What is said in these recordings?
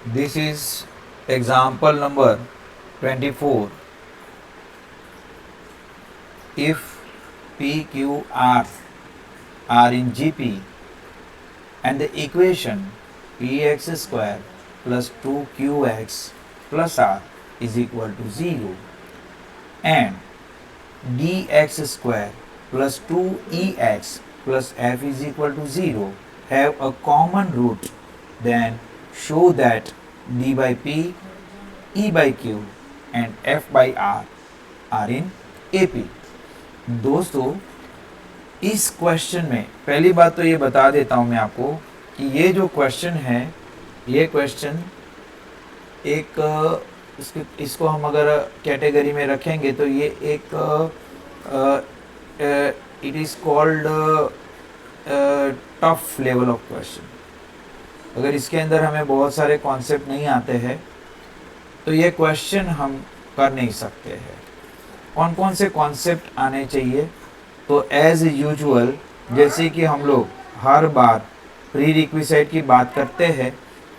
This is example number 24. If P, Q, R are in GP and the equation Px square plus 2Qx plus R is equal to 0 and dx square plus 2Ex plus F is equal to 0 have a common root, then show that d by P, E by Q and F by R are in AP. दोस्तों इस question में पहली बात तो ये बता देता हूँ मैं आपको कि ये जो क्वेश्चन है, ये क्वेश्चन एक इसको हम अगर कैटेगरी में रखेंगे तो ये एक it is called tough level of question. अगर इसके अंदर हमें बहुत सारे कॉन्सेप्ट नहीं आते हैं तो ये क्वेश्चन हम कर नहीं सकते हैं। कौन कौन से कॉन्सेप्ट आने चाहिए? तो एज यूजुअल जैसे कि हम लोग हर बार प्री रिक्विसाइट की बात करते हैं,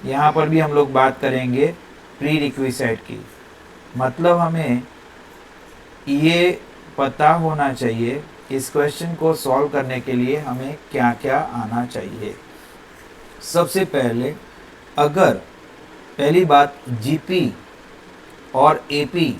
यहाँ पर भी हम लोग बात करेंगे प्री रिक्विसाइट की। मतलब हमें ये पता होना चाहिए इस क्वेश्चन को सॉल्व करने के लिए हमें क्या क्या आना चाहिए। सबसे पहले अगर पहली बात जीपी और एपी,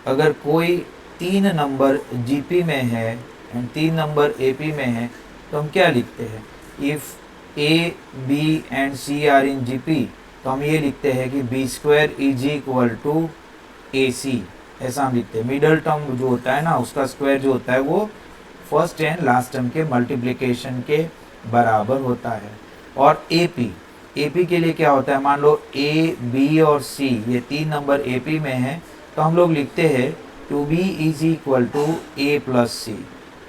अगर कोई 3 नंबर जीपी में है एंड 3 नंबर एपी में है तो हम क्या लिखते हैं? If a b and c are in GP तो हम ये लिखते हैं कि b square is equal to a c, ऐसा हम लिखते हैं। मिडल टर्म जो होता है ना, उसका स्क्वायर जो होता है वो फर्स्ट एंड लास्ट टर्म के मल्टीप्लिकेशन के बराबर होता है। और एपी, एपी के लिए क्या होता है? मान लो ए बी और सी ये 3 नंबर एपी में है तो हम लोग लिखते हैं two b is equal to a plus c.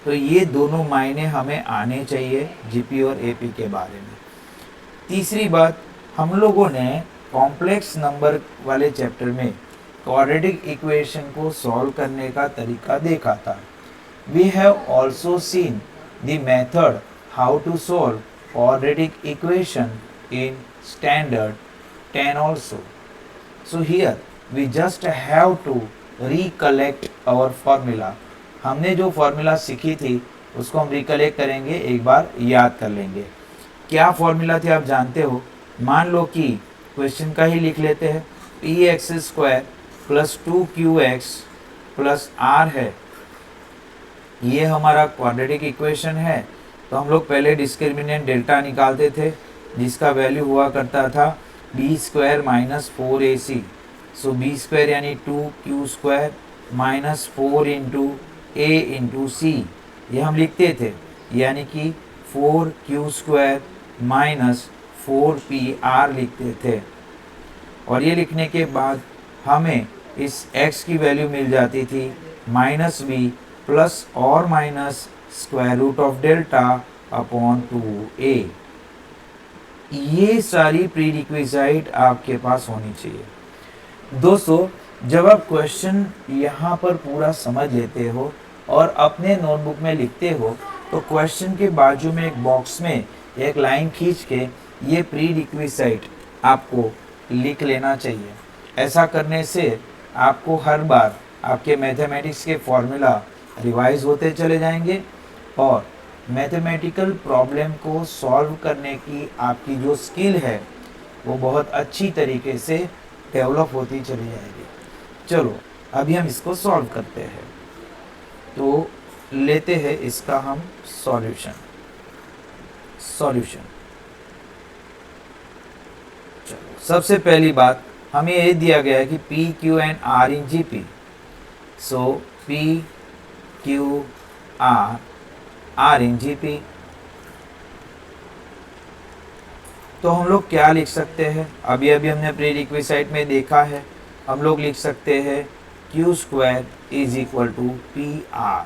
तो ये दोनों मायने हमें आने चाहिए जीपी और एपी के बारे में। तीसरी बात, हम लोगों ने कॉम्प्लेक्स नंबर वाले चैप्टर में क्वाड्रेटिक इक्वेशन को सॉल्व करने का तरीका देखा था। We have also seen the method how to solve quadratic equation in standard 10 also. So here we just have to recollect our formula। हमने जो फॉर्मूला सीखी थी उसको हम रिकलेक्ट करेंगे, एक बार याद कर लेंगे। क्या फॉर्मूला थी आप जानते हो? मान लो कि क्वेश्चन का ही लिख लेते हैं, p x square plus 2QX plus r है, ये हमारा क्वाड्रेटिक इक्वेशन है। तो हम लोग पहले डिस्क्रिमिनेंट डेल्टा निकालते थे जिसका वैल्यू हुआ करता था बी स्क्वायर माइनस 4AC। सो बी स्क्वायर यानी 2Q स्क्वायर माइनस 4 इंटू ए इंटू सी, ये हम लिखते थे, यानी कि 4Q स्क्वायर माइनस 4PR लिखते थे। और ये लिखने के बाद हमें इस x की वैल्यू मिल जाती थी माइनस बी प्लस और minus square root of delta upon 2a। ये सारी प्री रिक्विजाइट आपके पास होनी चाहिए। दोस्तों जब आप क्वेश्चन यहाँ पर पूरा समझ लेते हो और अपने नोटबुक में लिखते हो तो क्वेश्चन के बाजू में एक बॉक्स में एक लाइन खींच के ये प्री रिक्विसाइट आपको लिख लेना चाहिए। ऐसा करने से आपको हर बार आपके मैथमेटिक्स के फॉर्मूला रिवाइज होते चले जाएंगे और मैथमेटिकल प्रॉब्लम को सॉल्व करने की आपकी जो स्किल है वो बहुत अच्छी तरीके से डेवलप होती चली जाएगी। चलो अभी हम इसको सॉल्व करते हैं। तो लेते हैं इसका हम सॉल्यूशन। चलो सबसे पहली बात हमें ये दिया गया है कि p q and r in GP. So p q r in GP. तो हम लोग क्या लिख सकते हैं? अभी हमने प्री रिक्विसाइट में देखा है, हम लोग लिख सकते हैं Q square is equal to PR,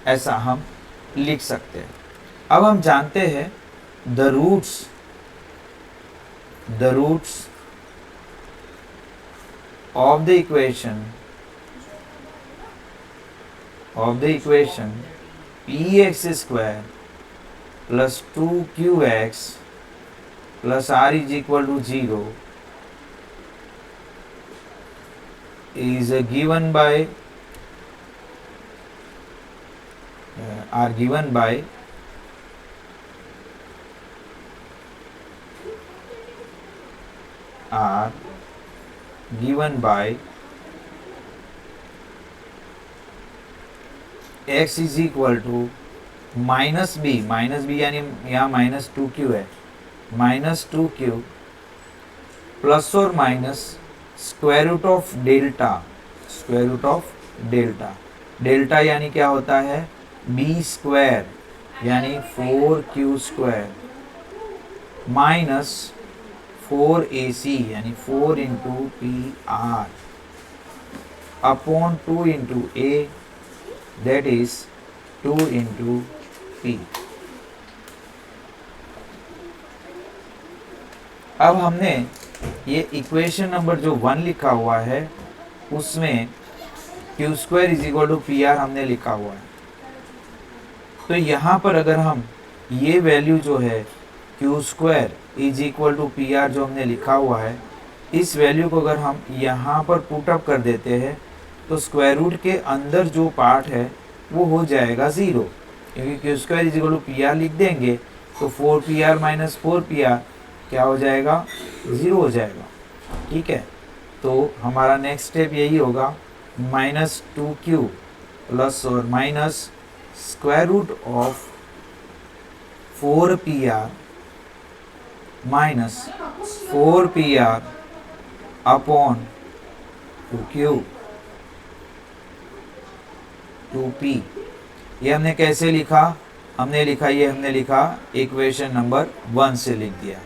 ऐसा हम लिख सकते हैं। अब हम जानते हैं the roots of the equation px square plus 2qx plus r is equal to 0 is given by are given by x is equal to minus b यानी यहाँ -2q है, -2q प्लस और minus square root of delta, delta यानी क्या होता है b square यानी 4q square minus 4ac यानी 4 into P R upon 2 into a that is 2 into P. अब हमने ये इक्वेशन नंबर जो 1 लिखा हुआ है उसमें q square is equal to p r हमने लिखा हुआ है। तो यहाँ पर अगर हम ये वैल्यू जो है q square is equal to p r जो हमने लिखा हुआ है, इस वैल्यू को अगर हम यहाँ पर पुट अप कर देते हैं तो स्क्वायर रूट के अंदर जो पार्ट है वो हो जाएगा 0, क्योंकि q square is equal to p r लिख देंगे तो 4pr माइनस 4pr क्या हो जाएगा 0 हो जाएगा। ठीक है, तो हमारा नेक्स्ट स्टेप यही होगा -2q प्लस और minus square root of 4pr minus 4pr upon 2q 2p। ये हमने कैसे लिखा, हमने लिखा इक्वेशन नंबर 1 से लिख दिया,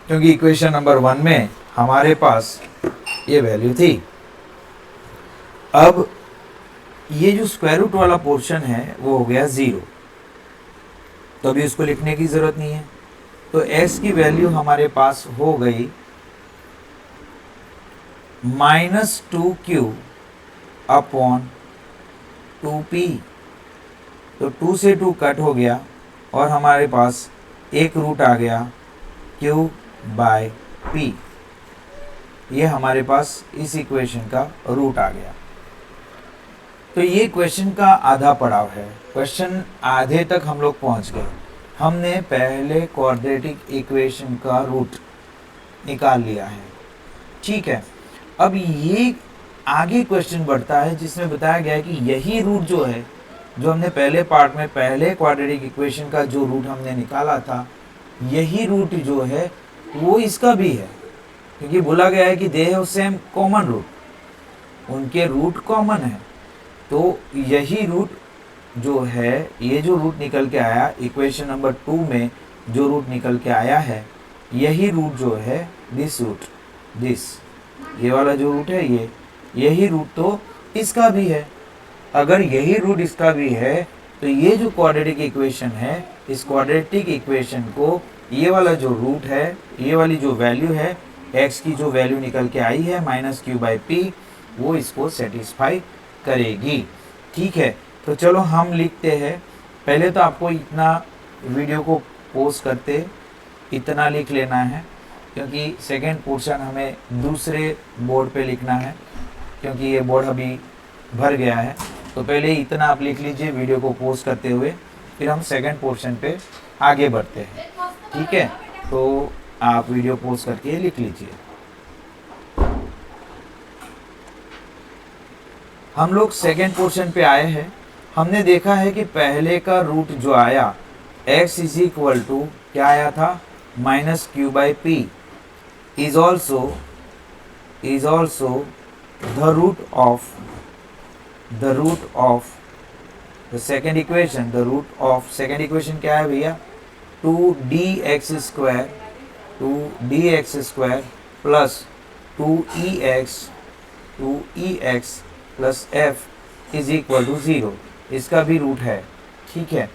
क्योंकि इक्वेशन नंबर 1 में हमारे पास ये वैल्यू थी। अब ये जो स्क्वायर रूट वाला पोर्शन है वो हो गया 0, तो अभी उसको लिखने की जरूरत नहीं है। तो s की वैल्यू हमारे पास हो गई -2q अपॉन 2p। तो 2 से 2 कट हो गया और हमारे पास एक रूट आ गया q बाय p। ये हमारे पास इस इक्वेशन का रूट आ गया। तो ये क्वेश्चन का आधा पड़ाव है, क्वेश्चन आधे तक हम लोग पहुंच गए। हमने पहले क्वाड्रेटिक इक्वेशन का रूट निकाल लिया है। ठीक है, अब ये आगे क्वेश्चन बढ़ता है जिसमें बताया गया है कि यही रूट जो है, जो हमने पहले पार्ट में पहले क्वाड्रेटिक इक्वेशन का जो रूट हमने निकाला था, यही रूट जो है वो इसका भी है, क्योंकि बोला गया है कि they have same common root, उनके रूट कॉमन है। तो यही रूट जो है, ये जो रूट निकल के आया इक्वेशन नंबर 2 में जो रूट निकल के आया है, यही रूट जो है दिस रूट, ये वाला जो रूट है यही रूट तो इसका भी है। अगर यही रूट इसका भी है तो ये जो क्वाड्रेटिक इक्वेशन है, इस क्वाड्रेटिक इक्वेशन को ये वाला जो रूट है, ये वाली जो वैल्यू है x की जो वैल्यू निकल के आई है -q/p, वो इसको सेटिस्फाई करेगी। ठीक है, तो चलो हम लिखते हैं। पहले तो आपको इतना वीडियो को पोस्ट करते इतना लिख लेना है, क्योंकि सेकंड पोर्शन हमें दूसरे बोर्ड पे लिखना है, क्योंकि ये बोर्ड अभी भर गया है। तो पहले इतना आप लिख लीजिए वीडियो को पोस्ट करते हुए, फिर हम सेकंड पोर्शन पे आगे बढ़ते हैं। ठीक है, तो आप वीडियो पोस्ट करके लिख लीजिए। हम लोग सेकंड पोर्शन पे आए हैं। हमने देखा है कि पहले का रूट जो आया x इज इक्वल टू क्या आया था -q/p is also the root of the second equation. The root of second equation क्या है भैया, 2dx square plus 2ex plus f is equal to 0। इसका भी रूट है। ठीक है,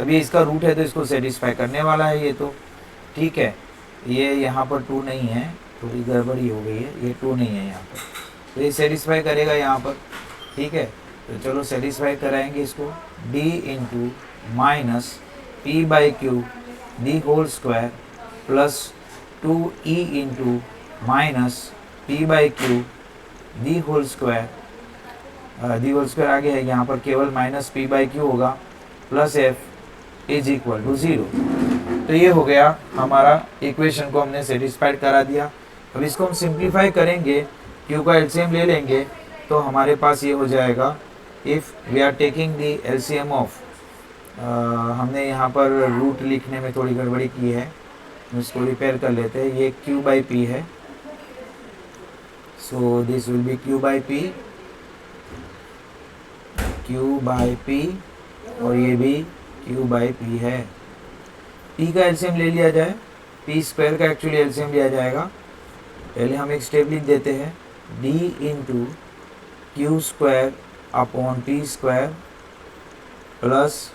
अभी इसका रूट है तो इसको सेटिस्फाई करने वाला है ये तो। ठीक है, ये यहाँ पर 2 नहीं है, थोड़ी गड़बड़ी हो गई है, ये 2 नहीं है यहाँ पर, तो ये सेटिस्फाई करेगा यहाँ पर। ठीक है, तो चलो सेटिस्फाई कराएंगे इसको। d into minus p/q d whole square plus 2e into minus p by q d whole square, d whole square आगे है, यहाँ पर केवल माइनस पी बाई क्यू होगा, plus f is equal to 0। तो ये हो गया हमारा इक्वेशन को हमने सेटिस्फाइड करा दिया। अब इसको हम सिंप्लीफाई करेंगे, क्यू का एलसीएम ले लेंगे, तो हमारे पास ये हो जाएगा if we are taking the LCM of, हमने यहाँ पर रूट लिखने में थोड़ी गड़बड़ी की है, इसको रिपेयर कर लेते हैं। ये q बाई पी है, so this will be q by P, q by P, और ये भी q बाई पी है। p का एलसीएम ले लिया जाए, p स्क्वायर का एक्चुअली एलसीएम लिया जाएगा। पहले हम एक स्टेप लिख देते हैं, d into Q square upon P square plus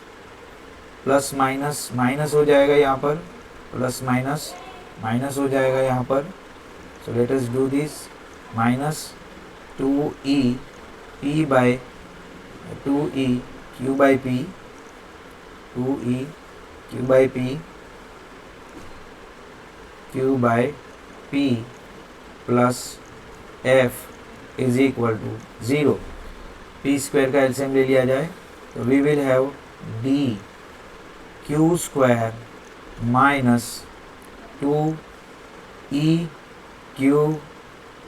plus minus minus हो जाएगा यहाँ पर, प्लस माइनस माइनस हो जाएगा यहाँ पर। So let us do this, minus 2e p by 2e q by p, 2e q by p, q by p plus f is equal to 0। P square का LCM ले लिया जाए, तो we will have d q square minus 2e q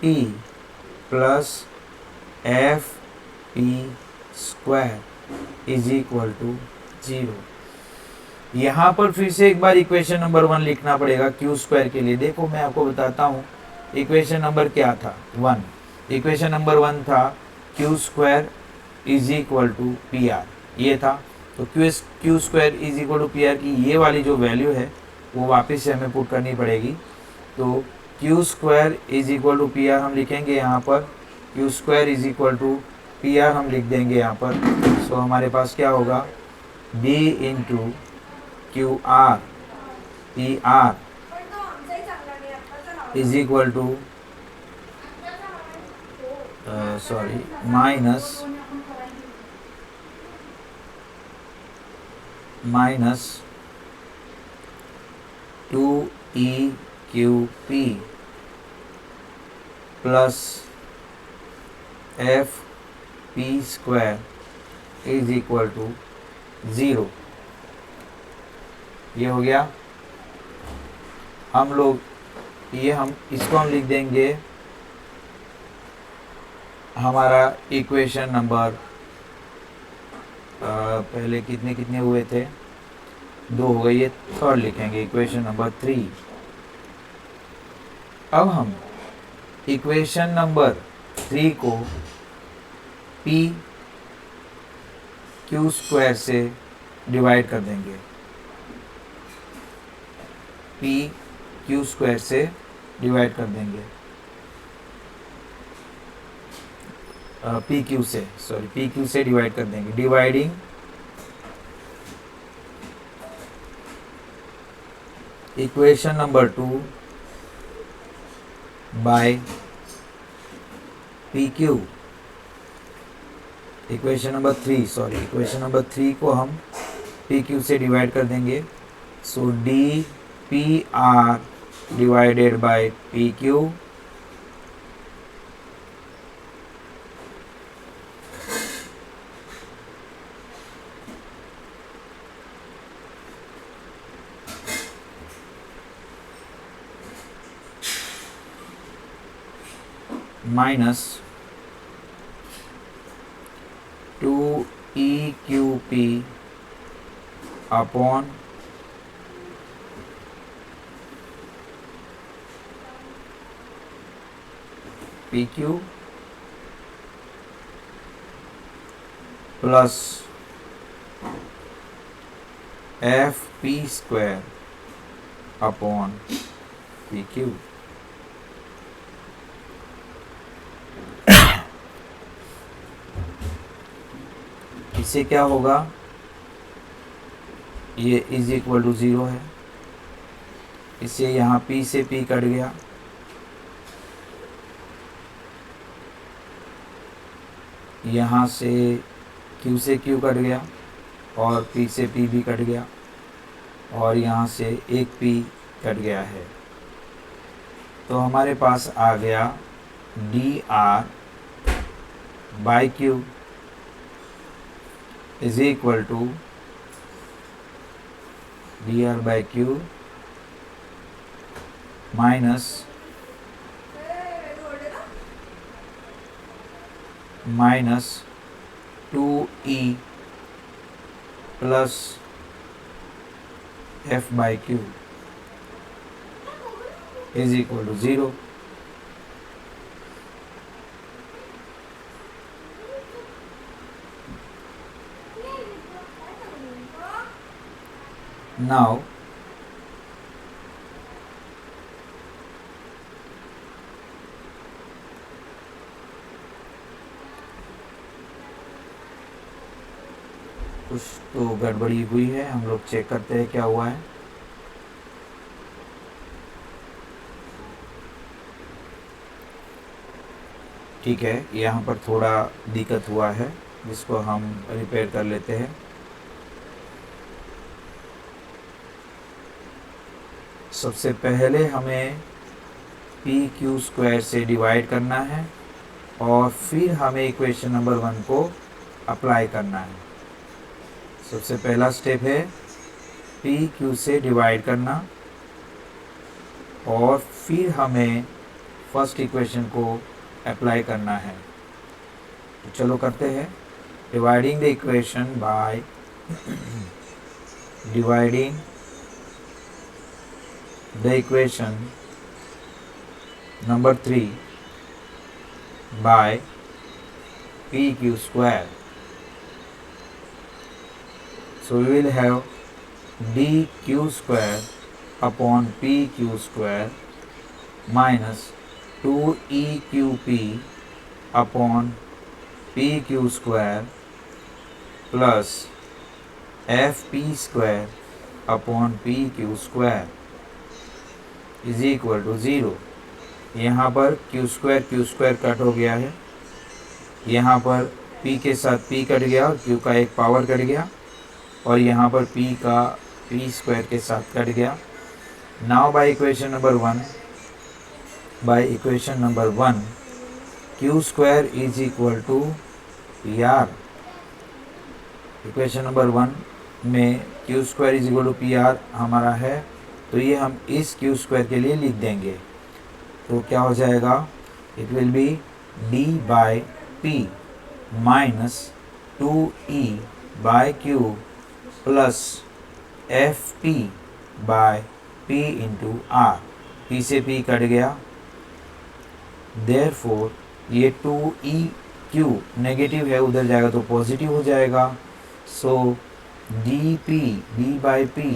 p plus f p square is equal to 0। यहाँ पर फिर से एक बार इक्वेशन नंबर 1 लिखना पड़ेगा क्यू स्क्वायर के लिए। देखो मैं आपको बताता हूँ, इक्वेशन नंबर क्या था, 1। इक्वेशन नंबर 1 था q square is equal to p r, ये था। तो q square is equal to p r की ये वाली जो वैल्यू है वो वापस से हमें पुट करनी पड़ेगी। तो q square is equal to p r हम लिखेंगे यहाँ पर, q square is equal to p r हम लिख देंगे यहाँ पर। सो हमारे पास क्या होगा, b into q r p r is equal to minus 2e q p plus f p square is equal to 0। ये हो गया। हम लोग इसको हम लिख देंगे हमारा इक्वेशन नंबर, पहले कितने कितने हुए थे, 2 हो गए, ये थर्ड लिखेंगे इक्वेशन नंबर 3। अब हम इक्वेशन नंबर 3 को p क्यू स्क्वायर से डिवाइड कर देंगे, p क्यू स्क्वायर से डिवाइड कर देंगे, पी क्यू से डिवाइड कर देंगे। Dividing equation number 2 by p q, equation number 3 को हम पी क्यू से डिवाइड कर देंगे। So d p r divided by p q minus 2e q p upon p q plus f p square upon p q. इससे क्या होगा, ये is equal to 0 है, इससे यहाँ p से p कट गया, यहाँ से q से q कट गया और p से p भी कट गया, और यहाँ से एक p कट गया है। तो हमारे पास आ गया dr by q is equal to dr by q minus 2e plus f by q is equal to 0। Now कुछ तो गड़बड़ी हुई है, हम लोग चेक करते हैं क्या हुआ है। ठीक है, यहाँ पर थोड़ा दिक्कत हुआ है जिसको हम रिपेयर कर लेते हैं। सबसे पहले हमें पी क्यू स्क्वायर से डिवाइड करना है और फिर हमें इक्वेशन नंबर 1 को अप्लाई करना है। सबसे पहला स्टेप है पी क्यू से डिवाइड करना और फिर हमें फर्स्ट इक्वेशन को अप्लाई करना है। तो चलो करते हैं। Dividing the equation by dividing the equation number 3 by pq square. So we will have dq square upon pq square minus 2eqp upon pq square plus fp square upon pq square is equal to 0। यहाँ पर q square cut हो गया है, यहाँ पर p के साथ p cut गया और q का एक पावर कट गया और यहाँ पर p का p स्क्वायर के साथ कट गया। Now by equation number 1 q square is equal to pr। Equation number 1 में q square is equal to pr हमारा है, तो ये हम इस क्यू स्क्वायर के लिए लिख देंगे। तो क्या हो जाएगा, it will be d by p minus 2e by q plus f p by p into r. P से p कट गया, देयरफॉर ये 2e नेगेटिव है, उधर जाएगा तो पॉजिटिव हो जाएगा। So d by p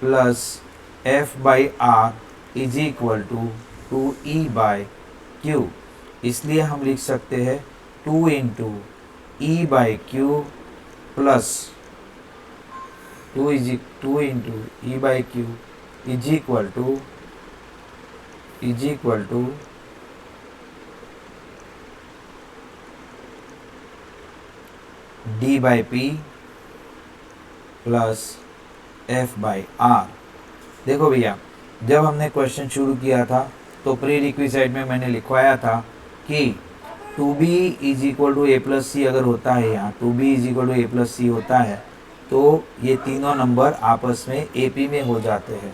plus f by r is equal to 2e by q. इसलिए हम लिख सकते हैं 2 into e by q plus 2 into e by q is equal to d by p plus f by r. देखो भैया, जब हमने question शुरू किया था तो प्री रिक्विजिट में मैंने लिखवाया था कि 2b is equal to a plus c अगर होता है, यहाँ 2b is equal to a plus c होता है तो ये तीनों नंबर आपस में AP में हो जाते हैं।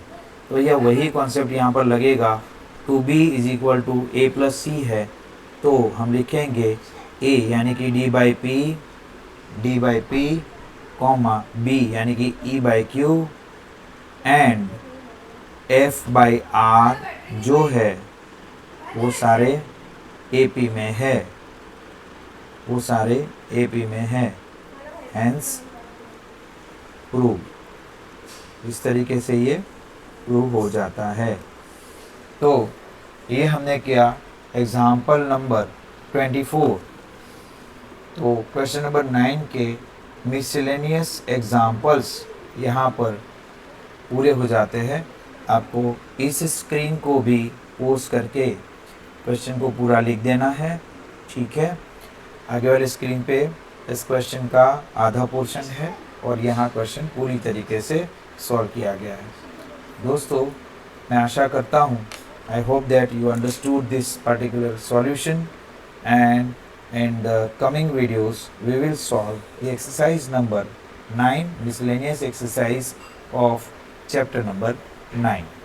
तो यह वही कॉन्सेप्ट यहाँ पर लगेगा। 2b is equal to a plus c है तो हम लिखेंगे a यानी कि d by p comma b यानी कि e by q and f by r जो है वो सारे AP में है, हैंस प्रूव। इस तरीके से ये प्रूव हो जाता है। तो ये हमने किया एग्जाम्पल नंबर 24। तो क्वेश्चन नंबर 9 के मिसलेनियस एग्जाम्पल्स यहाँ पर पूरे हो जाते हैं। आपको इस स्क्रीन को भी पोस्ट करके क्वेश्चन को पूरा लिख देना है, ठीक है। आगे वाले स्क्रीन पे इस क्वेश्चन का आधा पोर्शन है और यहाँ क्वेश्चन पूरी तरीके से सॉल्व किया गया है। दोस्तों, मैं आशा करता हूँ, I hope that you understood this particular solution, and in the coming videos we will solve the exercise number 9, miscellaneous exercise of chapter number 9.